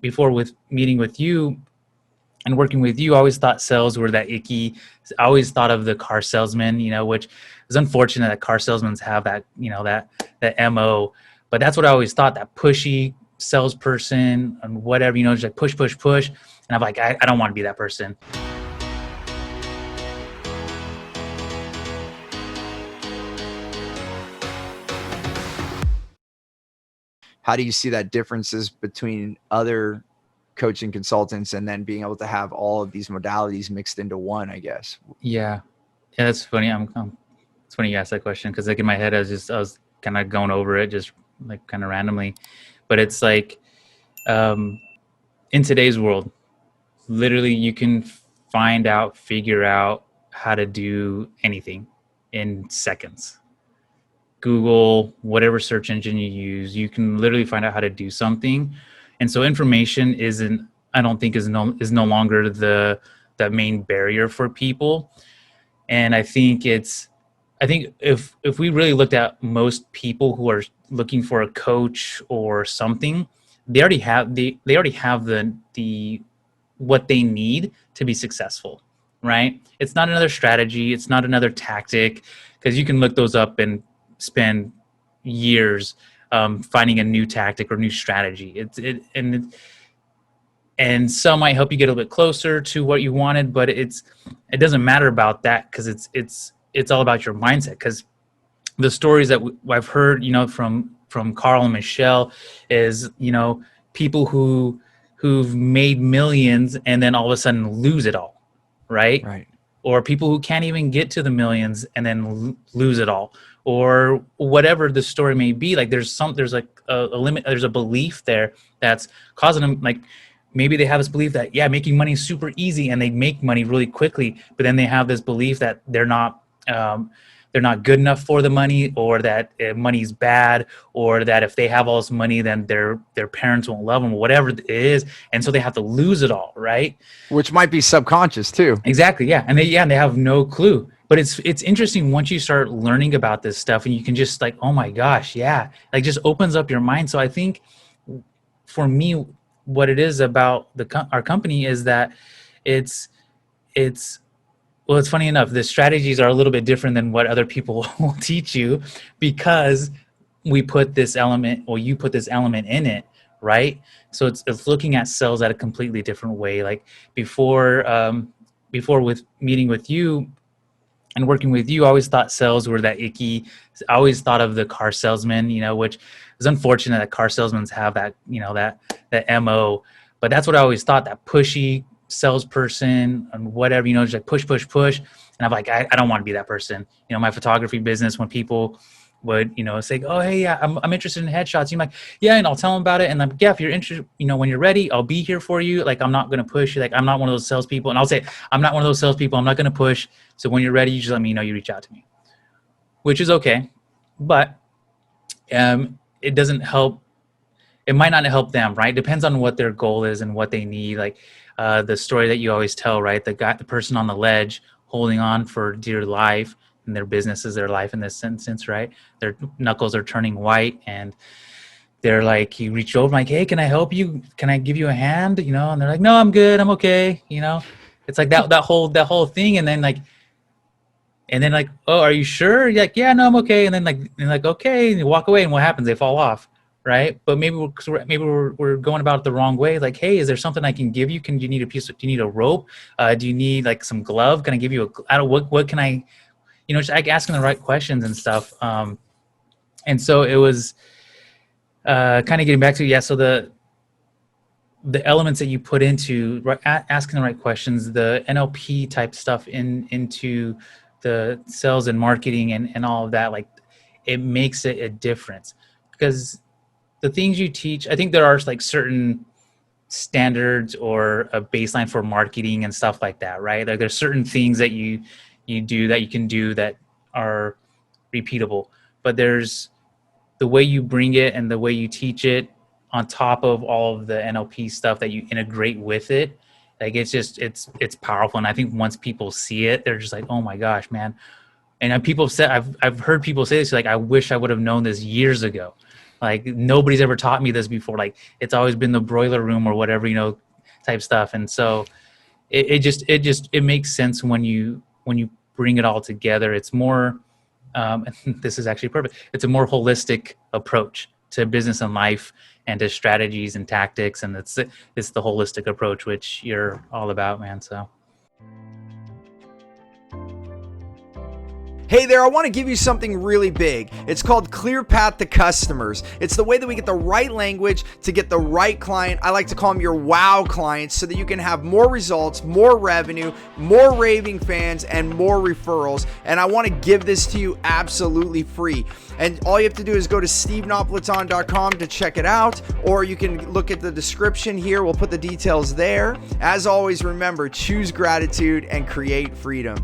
before with meeting with you and working with you, I always thought sales were that icky. I always thought of the car salesman, which is unfortunate that car salesmen have that, that MO. But that's what I always thought, that pushy salesperson and whatever, just like push, push, push. And I'm like, I don't want to be that person. How do you see that differences between other coaching consultants and then being able to have all of these modalities mixed into one, I guess? Yeah, that's funny. It's funny you asked that question, because like in my head, I was kind of going over it just like kind of randomly, but it's like, in today's world, literally you can figure out how to do anything in seconds. Google, whatever search engine you use, you can literally find out how to do something. And so information I don't think is no longer the main barrier for people. And I think if we really looked at most people who are looking for a coach or something, they already have the what they need to be successful, right? It's not another strategy, it's not another tactic, because you can look those up and spend years finding a new tactic or new strategy. And some might help you get a little bit closer to what you wanted, but it doesn't matter about that, because it's all about your mindset. Because the stories that I've heard, from Carl and Michelle is, people who've made millions and then all of a sudden lose it all, right? Right. Or people who can't even get to the millions and then lose it all, or whatever the story may be. Like there's like a limit, there's a belief there that's causing them, like maybe they have this belief that, yeah, making money is super easy and they make money really quickly, but then they have this belief that they're not good enough for the money, or that money's bad, or that if they have all this money, then their parents won't love them, whatever it is. And so they have to lose it all, right? Which might be subconscious too. Exactly, yeah. And they have no clue. But it's interesting once you start learning about this stuff, and you can just like, oh my gosh, yeah, like just opens up your mind. So I think for me, what it is about our company is that it's well, it's funny enough, the strategies are a little bit different than what other people will teach you, because you put this element in it, right? So it's looking at sales at a completely different way. Like before with meeting with you and working with you, I always thought sales were that icky. I always thought of the car salesman, which is unfortunate that car salesmen have that, that MO. But that's what I always thought, that pushy salesperson and whatever, just like push, push, push. And I'm like, I don't want to be that person. My photography business, when people would, say, oh, hey, yeah, I'm interested in headshots. You're like, yeah, and I'll tell them about it. And I'm like, yeah, if you're interested, when you're ready, I'll be here for you. Like, I'm not going to push you. Like, I'm not one of those salespeople. And I'll say, I'm not one of those salespeople. I'm not going to push. So when you're ready, you just let me know, you reach out to me, which is okay. But it doesn't help. It might not help them, right? Depends on what their goal is and what they need. Like the story that you always tell, right? The person on the ledge holding on for dear life, and their business is their life in this sense, right? Their knuckles are turning white, and they're like, he reached over, like, hey, can I help you? Can I give you a hand? And they're like, no, I'm good. I'm okay. It's like that whole thing. And then like, oh, are you sure? You're like, yeah, no, I'm okay. And then like, okay. And you walk away, and what happens? They fall off. Right. But maybe we're going about it the wrong way. Like, hey, is there something I can give you? Do you need a rope? Do you need like some glove? Can I give you what can I, just like asking the right questions and stuff. And so it was kind of getting back to, so the elements that you put into asking the right questions, the NLP type stuff into the sales and marketing and all of that, like it makes it a difference. Because the things you teach, I think there are like certain standards or a baseline for marketing and stuff like that, right? Like there's certain things that you do that you can do that are repeatable, but there's the way you bring it and the way you teach it on top of all of the NLP stuff that you integrate with it. Like it's powerful. And I think once people see it, they're just like, oh my gosh, man. And people said, I've heard people say this, like, I wish I would have known this years ago. Like nobody's ever taught me this before. Like it's always been the broiler room or whatever, type stuff. And so it makes sense when you bring it all together. It's more, this is actually perfect. It's a more holistic approach to business and life and to strategies and tactics. And it's the holistic approach, which you're all about, man. So. Hey there, I want to give you something really big. It's called Clear Path to Customers. It's the way that we get the right language to get the right client. I like to call them your wow clients, so that you can have more results, more revenue, more raving fans, and more referrals. And I want to give this to you absolutely free. And all you have to do is go to stevenapolitan.com to check it out, or you can look at the description here. We'll put the details there. As always, remember, choose gratitude and create freedom.